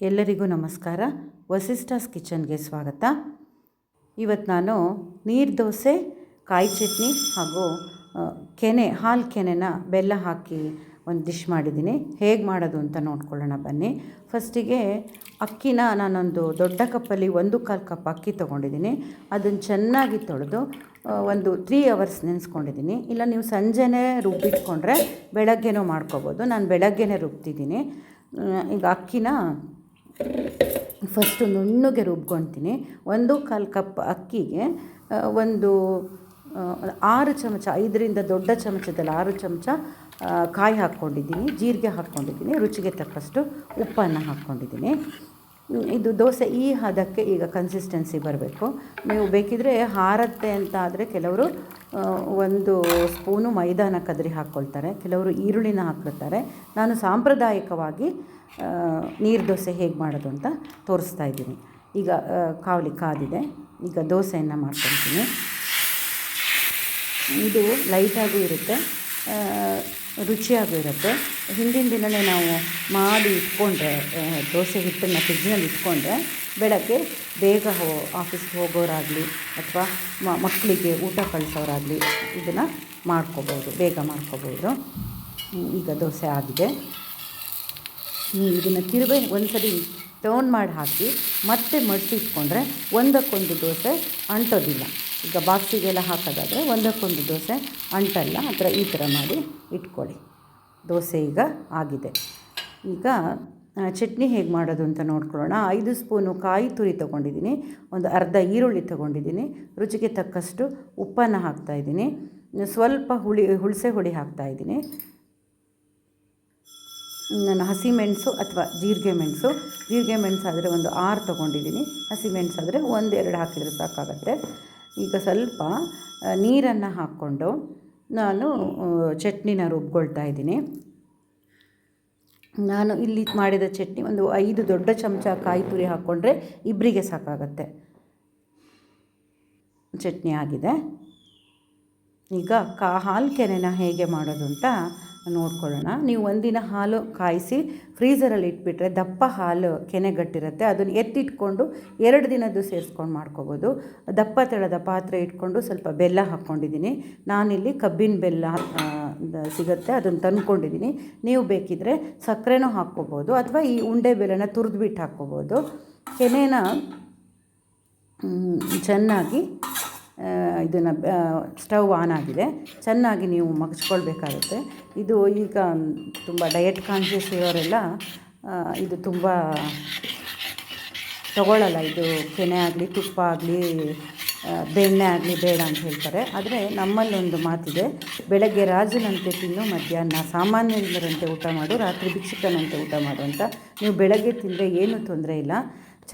ಎಲ್ಲರಿಗೂ ನಮಸ್ಕಾರ. ವಸಿಷ್ಠಾಸ್ ಕಿಚನ್ಗೆ ಸ್ವಾಗತ. ಇವತ್ತು ನಾನು ನೀರು ದೋಸೆ, ಕಾಯಿ ಚಟ್ನಿ ಹಾಗೂ ಹಾಲು ಕೆನೆನ ಬೆಲ್ಲ ಹಾಕಿ ಒಂದು ಡಿಶ್ ಮಾಡಿದ್ದೀನಿ. ಹೇಗೆ ಮಾಡೋದು ಅಂತ ನೋಡ್ಕೊಳ್ಳೋಣ ಬನ್ನಿ. ಫಸ್ಟಿಗೆ ಅಕ್ಕಿನ ನಾನೊಂದು ದೊಡ್ಡ ಕಪ್ಪಲ್ಲಿ 1/4 ಕಪ್ ಅಕ್ಕಿ ತೊಗೊಂಡಿದ್ದೀನಿ. ಅದನ್ನು ಚೆನ್ನಾಗಿ ತೊಳೆದು ಒಂದು 3 ಅವರ್ಸ್ ನೆನೆಸ್ಕೊಂಡಿದ್ದೀನಿ. ಇಲ್ಲ ನೀವು ಸಂಜೆನೇ ರುಬ್ಬಿಟ್ಕೊಂಡ್ರೆ ಬೆಳಗ್ಗೆನೂ ಮಾಡ್ಕೋಬೋದು. ನಾನು ಬೆಳಗ್ಗೆನೇ ರುಬ್ತಿದ್ದೀನಿ. ಈಗ ಅಕ್ಕಿನ ಫಸ್ಟು ನುಣ್ಣಗೆ ರುಬ್ಕೊತೀನಿ. 1/4 ಕಪ್ ಅಕ್ಕಿಗೆ ಒಂದು 6 ಚಮಚ, 5ರಿಂದ ದೊಡ್ಡ ಚಮಚದಲ್ಲಿ 6 ಚಮಚ ಕಾಯಿ ಹಾಕ್ಕೊಂಡಿದ್ದೀನಿ, ಜೀರಿಗೆ ಹಾಕ್ಕೊಂಡಿದ್ದೀನಿ, ರುಚಿಗೆ ತಕ್ಕಷ್ಟು ಉಪ್ಪನ್ನು ಹಾಕ್ಕೊಂಡಿದ್ದೀನಿ. ಇದು ದೋಸೆ ಈ ಹದಕ್ಕೆ ಈಗ ಕನ್ಸಿಸ್ಟೆನ್ಸಿ ಬರಬೇಕು. ನೀವು ಬೇಕಿದ್ರೆ ಹಾರತ್ತೆ ಅಂತ ಆದರೆ ಕೆಲವರು 1 ಸ್ಪೂನು ಮೈದಾನ ಕದರಿ ಹಾಕ್ಕೊಳ್ತಾರೆ, ಕೆಲವರು ಈರುಳ್ಳಿನ ಹಾಕ್ಕೊಳ್ತಾರೆ. ನಾನು ಸಾಂಪ್ರದಾಯಿಕವಾಗಿ ನೀರು ದೋಸೆ ಹೇಗೆ ಮಾಡೋದು ಅಂತ ತೋರಿಸ್ತಾ ಇದ್ದೀನಿ. ಈಗ ಕಾದಿದೆ. ಈಗ ದೋಸೆಯನ್ನು ಮಾಡ್ಕೊಳ್ತೀನಿ. ಇದು ಲೈಟಾಗೂ ಇರುತ್ತೆ, ರುಚಿಯಾಗೂ ಇರುತ್ತೆ. ಹಿಂದಿನ ದಿನವೇ ನಾವು ಮಾಡಿ ಇಟ್ಕೊಂಡ್ರೆ, ದೋಸೆ ಹಿಟ್ಟನ್ನು ಫ್ರಿಜ್ನಲ್ಲಿ ಇಟ್ಕೊಂಡ್ರೆ ಬೆಳಗ್ಗೆ ಬೇಗ ಆಫೀಸ್ಗೆ ಹೋಗೋರಾಗಲಿ ಅಥವಾ ಮಕ್ಕಳಿಗೆ ಊಟ ಕಳಿಸೋರಾಗಲಿ ಇದನ್ನು ಬೇಗ ಮಾಡ್ಕೋಬೋದು. ಈಗ ದೋಸೆ ಆಗಿದೆ. ಇದನ್ನು ಒಂದ್ಸರಿ ಟರ್ನ್ ಮಾಡಿ ಹಾಕಿ ಮತ್ತೆ ಮಡಿಸಿ ಇಟ್ಕೊಂಡ್ರೆ ಒಂದಕ್ಕೊಂದು ದೋಸೆ ಅಂಟೋದಿಲ್ಲ. ಈಗ ಬಾಕ್ಸಿಗೆಲ್ಲ ಹಾಕೋದಾದರೆ ಒಂದಕ್ಕೊಂದು ದೋಸೆ ಅಂಟಲ್ಲ. ಈ ಥರ ಮಾಡಿ ಇಟ್ಕೊಳ್ಳಿ. ದೋಸೆ ಈಗ ಆಗಿದೆ. ಈಗ ಚಟ್ನಿ ಹೇಗೆ ಮಾಡೋದು ಅಂತ ನೋಡ್ಕೊಳ್ಳೋಣ. 5 ಸ್ಪೂನು ಕಾಯಿ ತುರಿ ತೊಗೊಂಡಿದ್ದೀನಿ, ಒಂದು ಅರ್ಧ ಈರುಳ್ಳಿ ತೊಗೊಂಡಿದ್ದೀನಿ, ರುಚಿಗೆ ತಕ್ಕಷ್ಟು ಉಪ್ಪನ್ನು ಹಾಕ್ತಾಯಿದ್ದೀನಿ, ಸ್ವಲ್ಪ ಹುಣಸೆ ಹುಳಿ ಹಾಕ್ತಾಯಿದ್ದೀನಿ. ನಾನು ಹಸಿಮೆಣಸು ಅಥವಾ ಜೀರಿಗೆ ಮೆಣಸು ಆದರೆ ಒಂದು 6 ತೊಗೊಂಡಿದ್ದೀನಿ, ಹಸಿಮೆಣಸು ಆದರೆ 1-2 ಹಾಕಿದರೆ ಸಾಕಾಗುತ್ತೆ. ಈಗ ಸ್ವಲ್ಪ ನೀರನ್ನು ಹಾಕ್ಕೊಂಡು ನಾನು ಚಟ್ನಿನ ರುಬ್ಕೊಳ್ತಾ ಇದ್ದೀನಿ. ನಾನು ಇಲ್ಲಿ ಮಾಡಿದ ಚಟ್ನಿ ಒಂದು 5 ದೊಡ್ಡ ಚಮಚ ಕಾಯಿ ತುರಿ ಹಾಕ್ಕೊಂಡ್ರೆ ಇಬ್ಬರಿಗೆ ಸಾಕಾಗತ್ತೆ. ಚಟ್ನಿ ಆಗಿದೆ. ಈಗ ಹಾಲು ಕೆನೆನ ಹೇಗೆ ಮಾಡೋದು ಅಂತ ನೋಡ್ಕೊಳ್ಳೋಣ. ನೀವು ಒಂದಿನ ಹಾಲು ಕಾಯಿಸಿ ಫ್ರೀಝರಲ್ಲಿ ಇಟ್ಬಿಟ್ರೆ ದಪ್ಪ ಹಾಲು ಕೆನೆಗಟ್ಟಿರುತ್ತೆ. ಅದನ್ನು ಎತ್ತಿಟ್ಕೊಂಡು 2 ದಿನದ್ದು ಸೇರಿಸ್ಕೊಂಡು ಮಾಡ್ಕೋಬೋದು. ದಪ್ಪ ತೆಳದ ಪಾತ್ರೆ ಇಟ್ಕೊಂಡು ಸ್ವಲ್ಪ ಬೆಲ್ಲ ಹಾಕ್ಕೊಂಡಿದ್ದೀನಿ. ನಾನಿಲ್ಲಿ ಕಬ್ಬಿನ ಬೆಲ್ಲ ಸಿಗುತ್ತೆ, ಅದನ್ನು ತಂದ್ಕೊಂಡಿದ್ದೀನಿ. ನೀವು ಬೇಕಿದ್ದರೆ ಸಕ್ಕರೆನೂ ಹಾಕ್ಕೋಬೋದು ಅಥವಾ ಈ ಉಂಡೆ ಬೆಲ್ಲನ ತುರಿದ್ಬಿಟ್ಟು ಹಾಕ್ಕೋಬೋದು. ಕೆನೆನ ಚೆನ್ನಾಗಿ ಇದನ್ನು ಸ್ಟವ್ ಆನ್ ಆಗಿದೆ, ಚೆನ್ನಾಗಿ ನೀವು ಮಗಚ್ಕೊಳ್ಬೇಕಾಗುತ್ತೆ. ಇದು ಈಗ ತುಂಬ ಡಯಟ್ ಕಾನ್ಷಿಯಸ್ ಇರೋರೆಲ್ಲ ಇದು ತುಂಬ ತಗೊಳ್ಳಲ್ಲ. ಇದು ಕೆನೆ ಆಗಲಿ ತುಪ್ಪ ಆಗಲಿ ಬೆಣ್ಣೆ ಆಗಲಿ ಬೇಡ ಅಂತ ಹೇಳ್ತಾರೆ. ಆದರೆ ನಮ್ಮಲ್ಲೊಂದು ಮಾತಿದೆ, ಬೆಳಗ್ಗೆ ರಾಜನಂತೆ ತಿನ್ನು, ಮಧ್ಯಾಹ್ನ ಸಾಮಾನ್ಯರಂತೆ ಊಟ ಮಾಡು, ರಾತ್ರಿ ಭಿಕ್ಷುಕನಂತೆ ಊಟ ಮಾಡು ಅಂತ. ನೀವು ಬೆಳಗ್ಗೆ ತಿಂದರೆ ಏನೂ ತೊಂದರೆ ಇಲ್ಲ.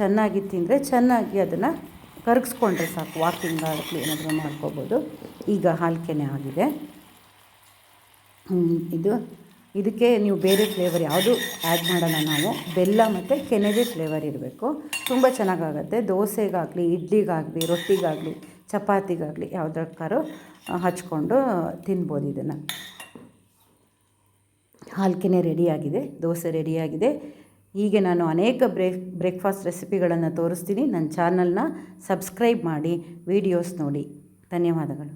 ಚೆನ್ನಾಗಿ ತಿಂದರೆ ಚೆನ್ನಾಗಿ ಅದನ್ನು ಕರಗಿಸ್ಕೊಂಡ್ರೆ ಸಾಕು. ವಾಕಿಂಗ್ ಆಗಲಿ ಏನಾದರೂ ಮಾಡ್ಕೋಬೋದು. ಈಗ ಹಾಲು ಕೆನೆ ಆಗಿದೆ. ಇದಕ್ಕೆ ನೀವು ಬೇರೆ ಫ್ಲೇವರ್ ಯಾವುದು ಆ್ಯಡ್ ಮಾಡೋಲ್ಲ. ನಾವು ಬೆಲ್ಲ ಮತ್ತು ಕೆನೆಗೆ ಫ್ಲೇವರ್ ಇರಬೇಕು. ತುಂಬ ಚೆನ್ನಾಗಾಗುತ್ತೆ. ದೋಸೆಗಾಗಲಿ, ಇಡ್ಲಿಗಾಗಲಿ, ರೊಟ್ಟಿಗಾಗಲಿ, ಚಪಾತಿಗಾಗಲಿ ಯಾವುದಕ್ಕಾದ್ರೂ ಹಚ್ಕೊಂಡು ತಿನ್ಬೋದು ಇದನ್ನು. ಹಾಲು ಕೆನೆ ರೆಡಿಯಾಗಿದೆ, ದೋಸೆ ರೆಡಿಯಾಗಿದೆ. ಹೀಗೆ ನಾನು ಅನೇಕ ಬ್ರೇಕ್ಫಾಸ್ಟ್ ರೆಸಿಪಿಗಳನ್ನು ತೋರಿಸ್ತೀನಿ. ನನ್ನ ಚಾನಲ್ನ ಸಬ್ಸ್ಕ್ರೈಬ್ ಮಾಡಿ, ವೀಡಿಯೋಸ್ ನೋಡಿ. ಧನ್ಯವಾದಗಳು.